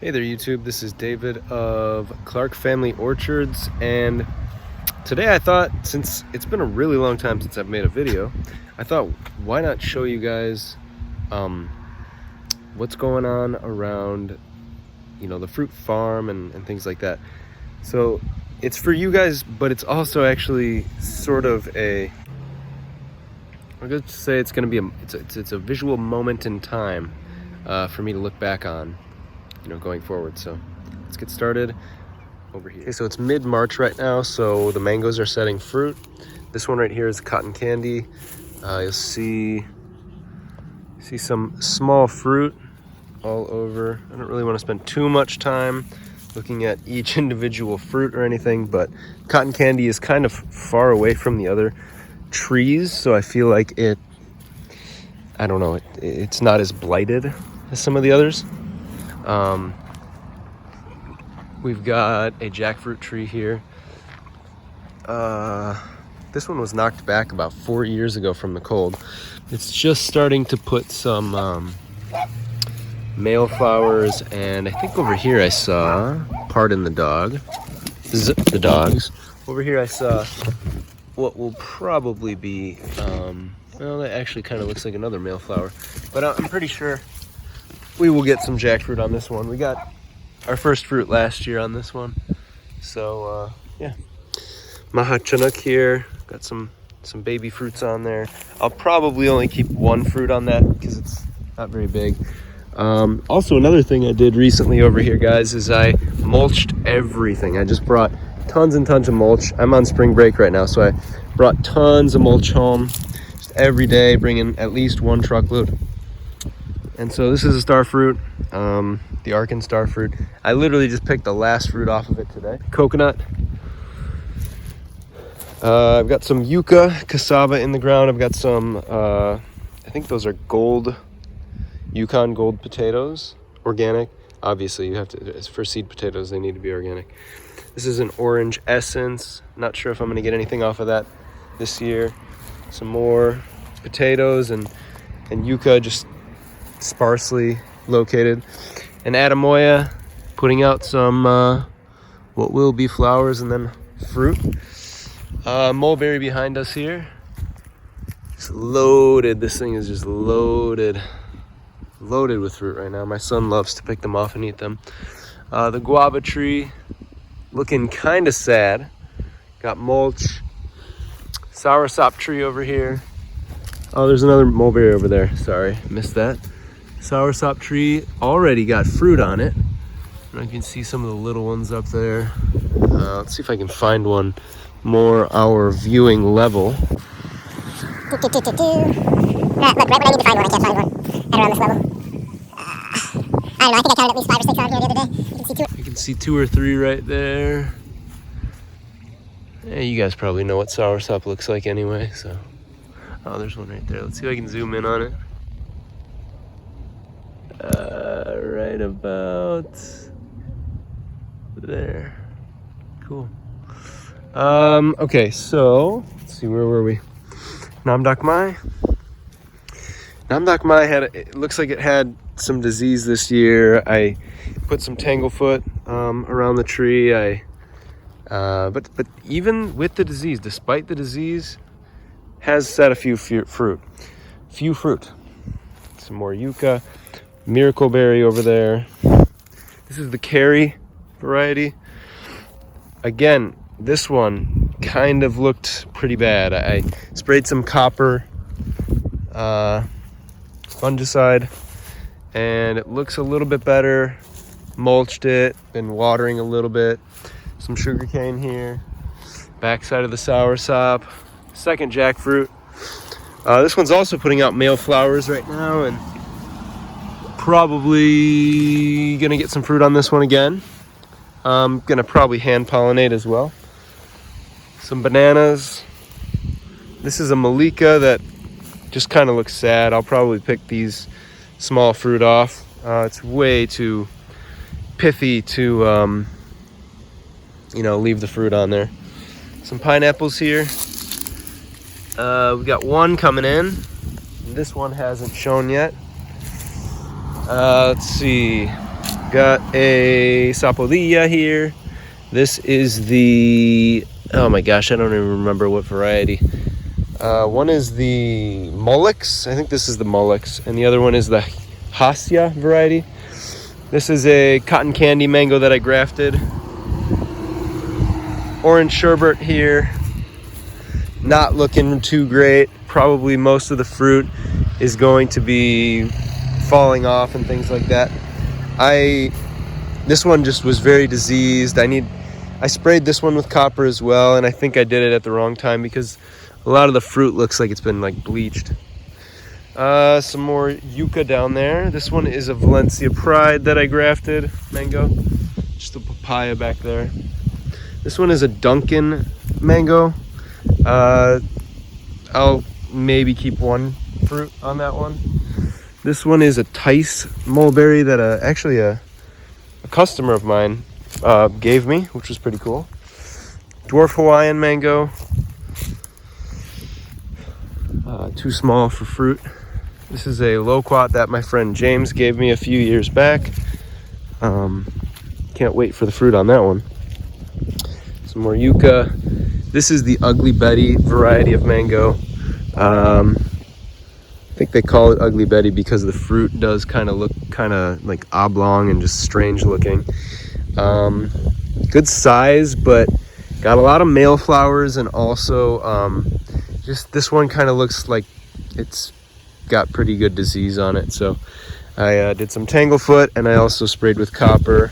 Hey there YouTube, this is David of Clark Family Orchards, and today I thought, since it's been a really long time since I've made a video, I thought why not show you guys what's going on around, the fruit farm and things like that. So it's for you guys, but it's also actually sort of I'm going to say it's going to be it's a visual moment in time for me to look back on, going forward. So let's get started over here. Okay, so it's mid-March right now, so the mangoes are setting fruit. This one right here is cotton candy. You'll see some small fruit all over. I don't really want to spend too much time looking at each individual fruit or anything, but cotton candy is kind of far away from the other trees, so I feel like it's not as blighted as some of the others. We've got a jackfruit tree here. This one was knocked back about 4 years ago from the cold. It's just starting to put some male flowers, and I think over here I saw, pardon the dogs. Over here I saw what will probably be, well, that actually kind of looks like another male flower, but I'm pretty sure we will get some jackfruit on this one. We got our first fruit last year on this one. So, yeah. Maha Chinook here. Got some baby fruits on there. I'll probably only keep one fruit on that because it's not very big. Also, another thing I did recently over here, guys, is I mulched everything. I just brought tons and tons of mulch. I'm on spring break right now, so I brought tons of mulch home just every day, bringing at least one truckload. And so this is a star fruit, the Arkan star fruit. I literally just picked the last fruit off of it today. Coconut. I've got some yucca cassava in the ground. I've got some, I think those are Yukon gold potatoes, organic. Obviously, you have to, for seed potatoes, they need to be organic. This is an orange essence. Not sure if I'm going to get anything off of that this year. Some more potatoes and yucca, just sparsely located. And Adamoya putting out some what will be flowers and then fruit. Mulberry behind us here. It's loaded. This thing is just loaded with fruit right now. My son loves to pick them off and eat them. The guava tree looking kind of sad. Got mulch. Soursop tree over here. Oh, there's another mulberry over there. Sorry, missed that. Soursop tree already got fruit on it. And I can see some of the little ones up there. Let's see if I can find one more our viewing level. Look, right when I need to find one, I can't find one. Right around this level. I don't know, I think I counted at least 5 or 6 on here the other day. You can see 2 or 3 right there. Yeah, you guys probably know what soursop looks like anyway, so. Oh, there's one right there. Let's see if I can zoom in on it. Right about there. Cool. Okay, so let's see, where were we? Namdak Mai. Namdak Mai it looks like it had some disease this year. I put some tanglefoot around the tree. But even with the disease, despite the disease, has set a few fruit. Some more yucca, miracle berry over there. This is the Carry variety. Again, this one kind of looked pretty bad. I sprayed some copper fungicide, and it looks a little bit better. Mulched it, been watering a little bit. Some sugarcane here. Backside of the soursop. Second jackfruit. This one's also putting out male flowers right now, and probably gonna get some fruit on this one again. I'm gonna probably hand pollinate as well. Some bananas. This is a Malika that just kind of looks sad. I'll probably pick these small fruit off. It's way too pithy to leave the fruit on there. Some pineapples here. We got one coming in. This one hasn't shown yet. Let's see. Got a sapodilla here. This is the, oh my gosh, I don't even remember what variety. One is the Mulch, I think this is the Mulch, and the other one is the Hasya variety. This is a cotton candy mango that I grafted. Orange sherbet here, not looking too great. Probably most of the fruit is going to be falling off and things like that. This one just was very diseased. I sprayed this one with copper as well, and I think I did it at the wrong time because a lot of the fruit looks like it's been like bleached. Some more yucca down there. This one is a Valencia Pride that I grafted mango. Just a papaya back there. This one is a Duncan Mango. I'll maybe keep one fruit on that one. This one is a Tice Mulberry that actually a customer of mine gave me, which was pretty cool. Dwarf Hawaiian mango. Too small for fruit. This is a Loquat that my friend James gave me a few years back. Can't wait for the fruit on that one. Some more yucca. This is the Ugly Betty variety of mango. I think they call it Ugly Betty because the fruit does kind of look kind of like oblong and just strange looking. Good size, but got a lot of male flowers, and also just this one kind of looks like it's got pretty good disease on it. So I did some tanglefoot, and I also sprayed with copper.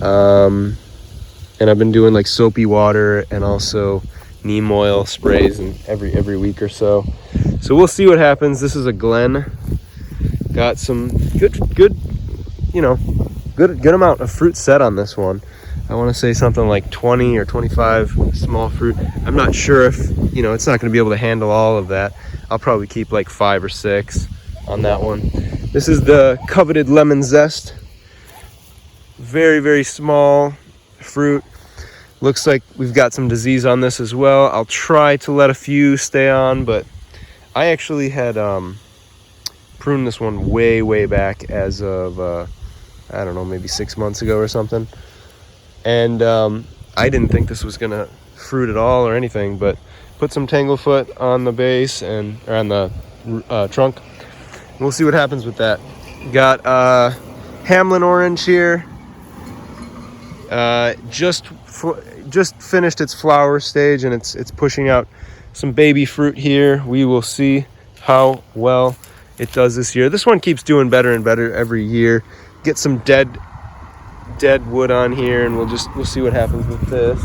And I've been doing like soapy water and also neem oil sprays and every week or so. So we'll see what happens. This is a Glen. Got some good amount of fruit set on this one. I want to say something like 20 or 25 small fruit. I'm not sure if, it's not going to be able to handle all of that. I'll probably keep like 5 or 6 on that one. This is the coveted lemon zest. Very, very small fruit. Looks like we've got some disease on this as well. I'll try to let a few stay on, but I actually had pruned this one way back as of, I don't know, maybe 6 months ago or something. And I didn't think this was gonna fruit at all or anything, but put some tanglefoot on the base or on the trunk. We'll see what happens with that. Got Hamlin orange here. Just finished its flower stage, and it's pushing out some baby fruit here. We will see how well it does this year. This one keeps doing better and better every year. Get some dead wood on here, and we'll see what happens with this.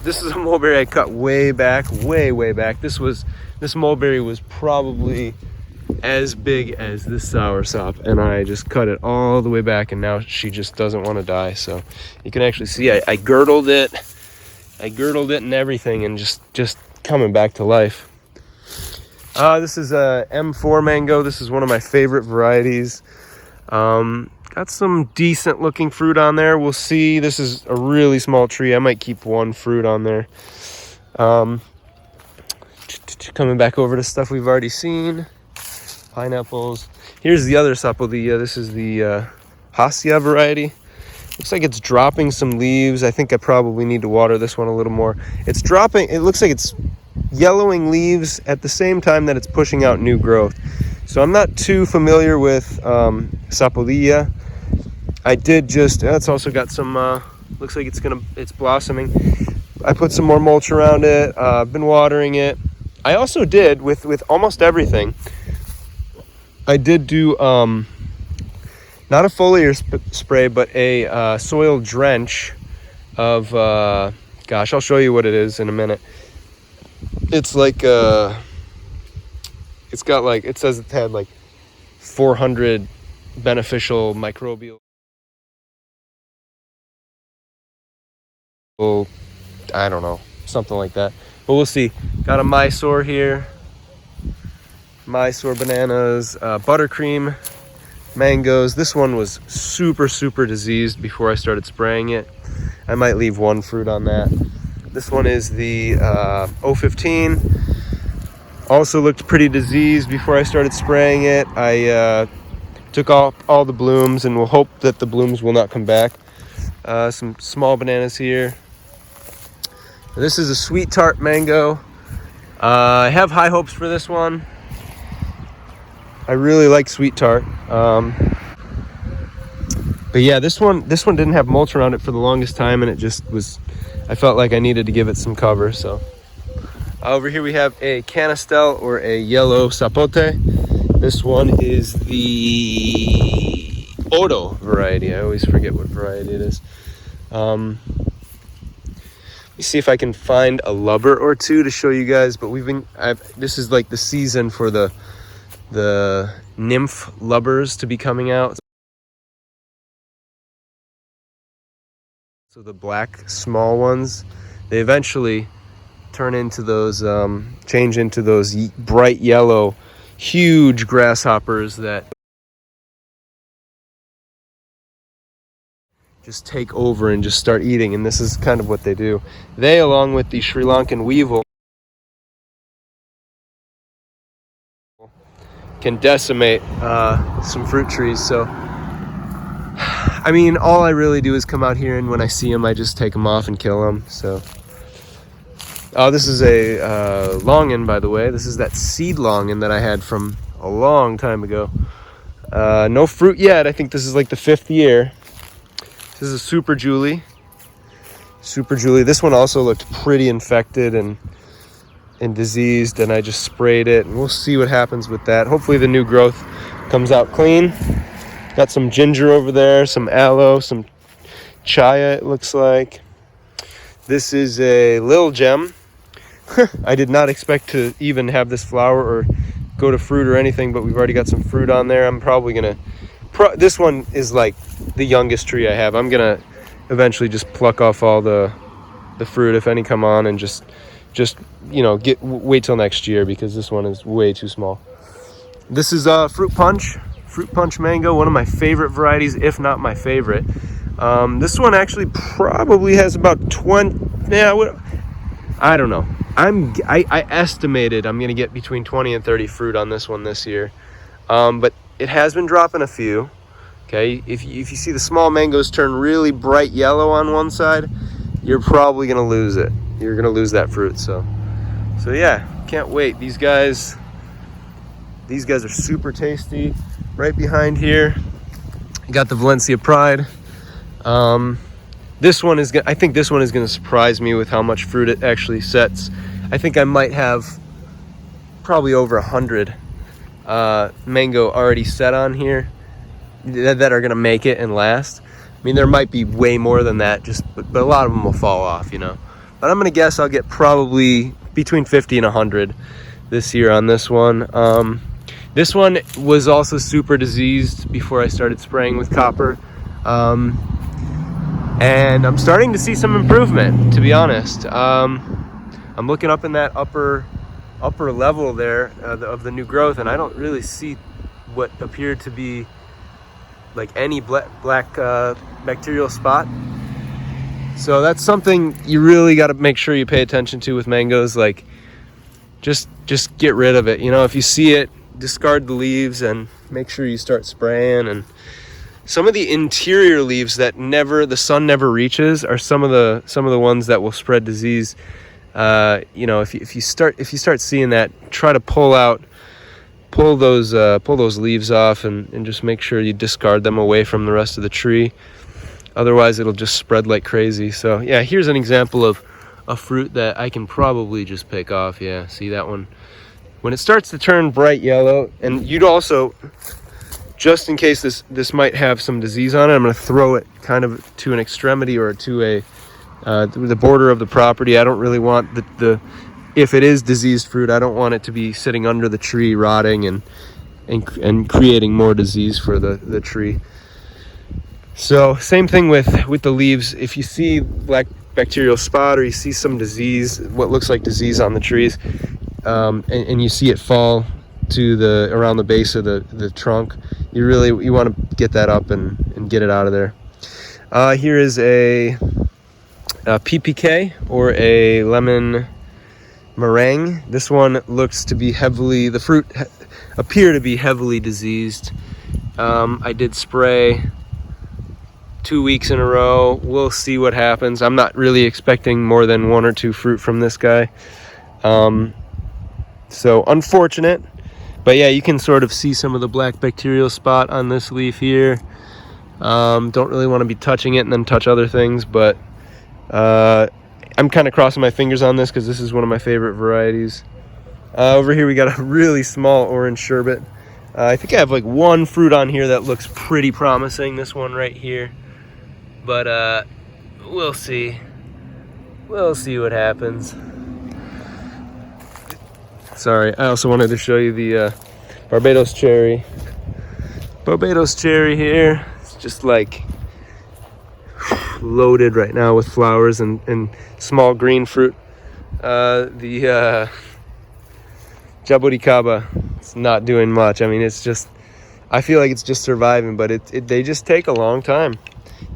This is a mulberry I cut way back. This mulberry was probably as big as this soursop, and I just cut it all the way back, and now she just doesn't want to die. So you can actually see I girdled it and everything, and just coming back to life. This is a M4 mango. This is one of my favorite varieties. Got some decent looking fruit on there. We'll see. This is a really small tree. I might keep one fruit on there. Coming back over to stuff we've already seen. Pineapples. Here's the other sapodilla. This is the Hasya variety. Looks like it's dropping some leaves. I think I probably need to water this one a little more. It's dropping, it looks like it's yellowing leaves at the same time that it's pushing out new growth. So I'm not too familiar with sapodilla. I did it's also got some, looks like it's blossoming. I put some more mulch around it. I've been watering it. I also did with almost everything. I did do not a foliar spray, but a soil drench of gosh, I'll show you what it is in a minute. It's like it's got like, it says it had like 400 beneficial microbial, I don't know, something like that, but we'll see. Got a Mysore here. Mysore bananas, buttercream mangoes. This one was super diseased before I started spraying it. I might leave one fruit on that. This one is the 015. Also looked pretty diseased before I started spraying it. I Took off all the blooms, and we'll hope that the blooms will not come back. Some small bananas here. This is a sweet tart mango. I have high hopes for this one. I really like sweet tart. But yeah, this one didn't have mulch around it for the longest time, and it just was, I felt like I needed to give it some cover. So over here we have a canistel, or a yellow sapote. This one is the Odo variety. I always forget what variety it is. Let me see if I can find a lubber or two to show you guys. But this is like the season for the nymph lubbers to be coming out. So the black small ones, they eventually turn into those, change into those bright yellow, huge grasshoppers that just take over and just start eating. And this is kind of what they do. They, along with the Sri Lankan weevil, can decimate some fruit trees. So I mean, all I really do is come out here, and when I see them, I just take them off and kill them. So, oh, this is a longan, by the way. This is that seed longan that I had from a long time ago. No fruit yet. I think this is like the 5th year. This is a Super Julie. Super Julie. This one also looked pretty infected and diseased, and I just sprayed it, and we'll see what happens with that. Hopefully the new growth comes out clean. Got some ginger over there, some aloe, some chaya, it looks like. This is a Lil Gem. I did not expect to even have this flower or go to fruit or anything, but we've already got some fruit on there. I'm probably gonna, this one is like the youngest tree I have. I'm gonna eventually just pluck off all the fruit, if any come on, and just you know, wait till next year, because this one is way too small. This is Fruit Punch mango, one of my favorite varieties, if not my favorite. This one actually probably has about 20, I don't know. I estimated I'm gonna get between 20 and 30 fruit on this one this year. But it has been dropping a few. Okay, if you see the small mangoes turn really bright yellow on one side, you're probably gonna lose it. You're gonna lose that fruit. So yeah, can't wait. These guys are super tasty. Right behind here, you got the Valencia Pride. This one is, I think this one is going to surprise me with how much fruit it actually sets. I think I might have probably over 100 mango already set on here that are going to make it and last. I mean, there might be way more than that, but a lot of them will fall off, you know. But I'm going to guess I'll get probably between 50 and 100 this year on this one. This one was also super diseased before I started spraying with copper. And I'm starting to see some improvement, to be honest. I'm looking up in that upper level there of the new growth, and I don't really see what appeared to be like any black bacterial spot. So that's something you really got to make sure you pay attention to with mangoes. Like, just get rid of it. You know, if you see it, discard the leaves and make sure you start spraying. And some of the interior leaves that the sun never reaches are some of the ones that will spread disease. You know, if you start seeing that, try to pull those leaves off and just make sure you discard them away from the rest of the tree. Otherwise it'll just spread like crazy. So yeah, here's an example of a fruit that I can probably just pick off. Yeah, see that one? When it starts to turn bright yellow, and you'd also, just in case this might have some disease on it, I'm going to throw it kind of to an extremity or to the border of the property. I don't really want if it is diseased fruit, I don't want it to be sitting under the tree rotting and creating more disease for the tree. So same thing with the leaves. If you see black bacterial spot, or you see some disease, what looks like disease on the trees, and you see it fall to around the base of the trunk, you want to get that up and get it out of there. Here is a PPK, or a lemon meringue. This one looks to be the fruit appear to be heavily diseased. I did spray 2 weeks in a row. We'll see what happens. I'm not really expecting more than 1 or 2 fruit from this guy. So unfortunate, but yeah, you can sort of see some of the black bacterial spot on this leaf here. Don't really want to be touching it and then touch other things, but I'm kind of crossing my fingers on this because this is one of my favorite varieties. Over here we got a really small orange sherbet. I think I have like 1 fruit on here that looks pretty promising, this one right here. But we'll see. We'll see what happens. Sorry, I also wanted to show you the Barbados Cherry. Barbados Cherry here. It's just like loaded right now with flowers and small green fruit. The Jaburicaba, it's not doing much. I mean, it's just, I feel like it's just surviving, but they just take a long time.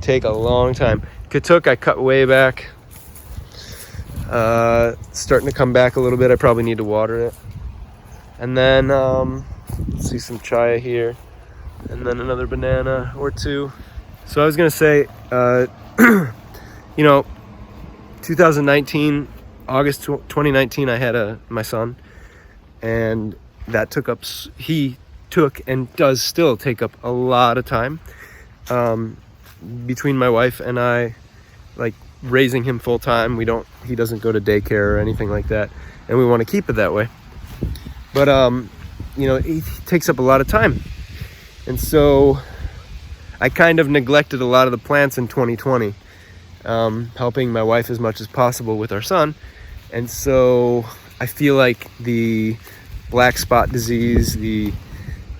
Katuk, I cut way back. Starting to come back a little bit. I probably need to water it. And then let's see, some chaya here, and then another banana or 2. So I was gonna say, you know, 2019, August 2019, I had my son, and that he took and does still take up a lot of time. Between my wife and I, like, raising him full time, he doesn't go to daycare or anything like that, and we want to keep it that way. But you know, he takes up a lot of time, and so I kind of neglected a lot of the plants in 2020, helping my wife as much as possible with our son. And so I feel like the black spot disease, the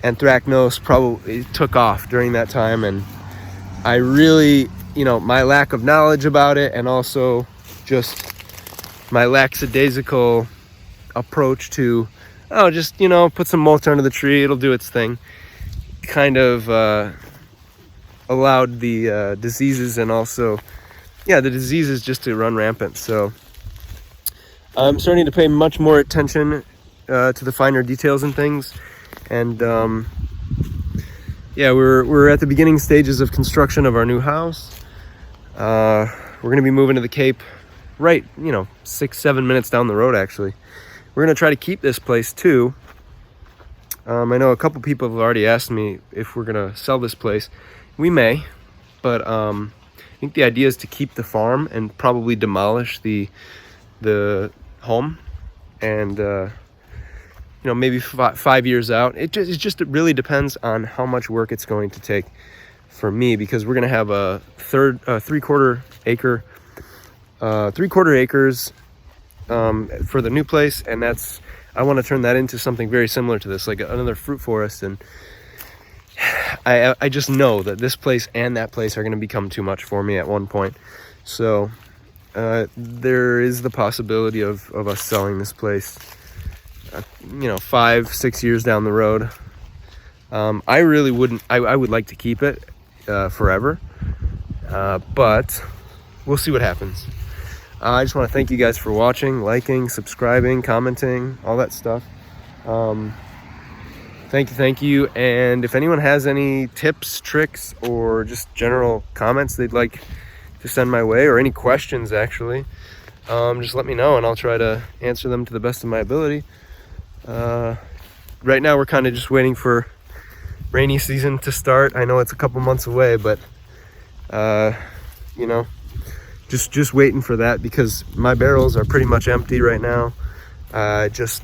anthracnose, probably took off during that time, and I really, you know, my lack of knowledge about it, and also just my lackadaisical approach to, just, you know, put some mulch under the tree, it'll do its thing, kind of allowed the diseases, and also, yeah, the diseases just to run rampant. So I'm starting to pay much more attention to the finer details and things, and yeah, we're at the beginning stages of construction of our new house. We're gonna be moving to the Cape, right, you know, 6-7 minutes down the road. Actually, we're gonna try to keep this place too. I know a couple people have already asked me if we're gonna sell this place. We may, but I think the idea is to keep the farm and probably demolish the home, and you know, maybe 5 years out. It really depends on how much work it's going to take for me, because we're gonna have a 3/4 acres for the new place, and I want to turn that into something very similar to this, like another fruit forest. And I just know that this place and that place are going to become too much for me at one point. So there is the possibility of us selling this place, you know, 5-6 years down the road. I really wouldn't. I would like to keep it forever, but we'll see what happens. I just want to thank you guys for watching, liking, subscribing, commenting, all that stuff. Thank you. And if anyone has any tips, tricks, or just general comments they'd like to send my way, or any questions actually, just let me know, and I'll try to answer them to the best of my ability. Right now we're kind of just waiting for rainy season to start. I know it's a couple months away, but you know, just waiting for that, because my barrels are pretty much empty right now. Just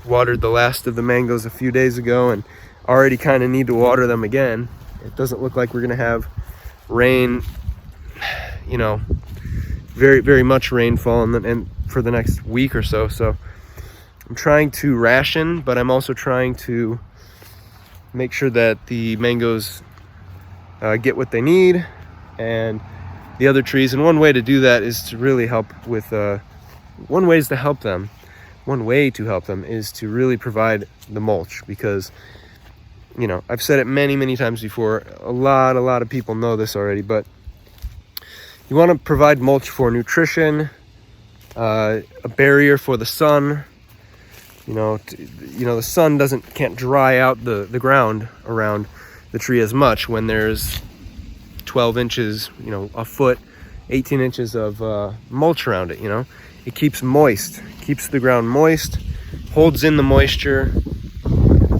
watered the last of the mangoes a few days ago, and already kind of need to water them again. It doesn't look like we're gonna have rain, you know, very, very much rainfall and for the next week or so. So I'm trying to ration, but I'm also trying to make sure that the mangoes get what they need, and the other trees. And one way to do that is to really help with one way to help them is to really provide the mulch, because, you know, I've said it many times before, a lot of people know this already, but you want to provide mulch for nutrition, a barrier for the sun. You know, the sun can't dry out the ground around. the tree as much when there's 12 inches, you know, a foot, 18 inches of mulch around it. You know, it keeps moist, keeps the ground moist, holds in the moisture,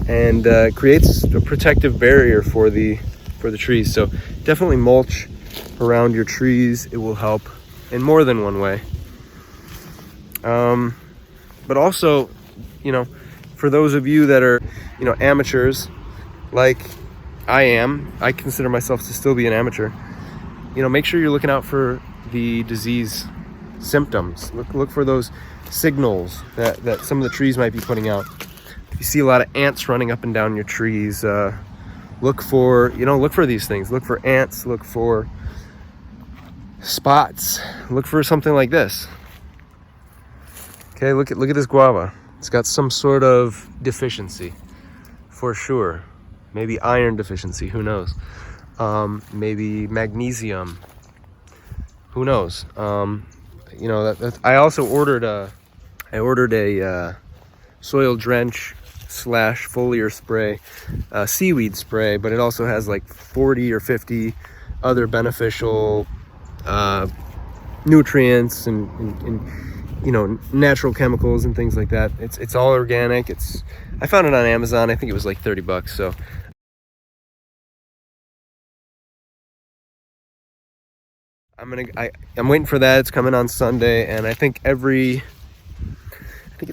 and creates a protective barrier for the trees. So definitely mulch around your trees. It will help in more than one way. But also, you know, for those of you that are, you know, amateurs, like I am, I consider myself to still be an amateur. You know, make sure you're looking out for the disease symptoms. Look for those signals that some of the trees might be putting out. If you see a lot of ants running up and down your trees, look for these things. Look for ants, look for spots, look for something like this. Okay, look at this guava. It's got some sort of deficiency, for sure. Maybe iron deficiency, who knows? Maybe magnesium, who knows? You know, I also ordered a soil drench / foliar spray, seaweed spray, but it also has like 40 or 50 other beneficial nutrients and you know, natural chemicals and things like that. It's all organic. I found it on Amazon. I think it was like $30. So I'm waiting for that. It's coming on Sunday, and I think it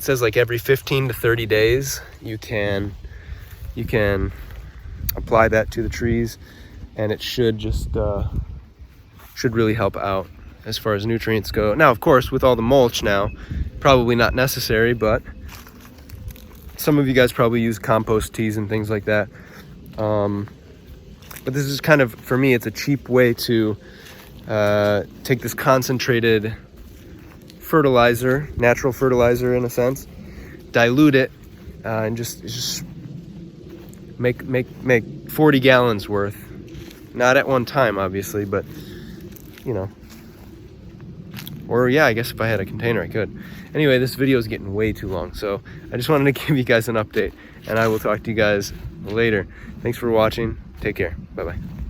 says like every 15 to 30 days you can apply that to the trees, and it should really help out as far as nutrients go. Now, of course, with all the mulch now, probably not necessary, but some of you guys probably use compost teas and things like that. But this is kind of, for me, it's a cheap way to take this concentrated fertilizer, natural fertilizer in a sense, dilute it, and just make 40 gallons worth. Not at one time, obviously, but you know. Or yeah, I guess if I had a container, I could. Anyway, this video is getting way too long, so I just wanted to give you guys an update, and I will talk to you guys later. Thanks for watching. Take care. Bye-bye.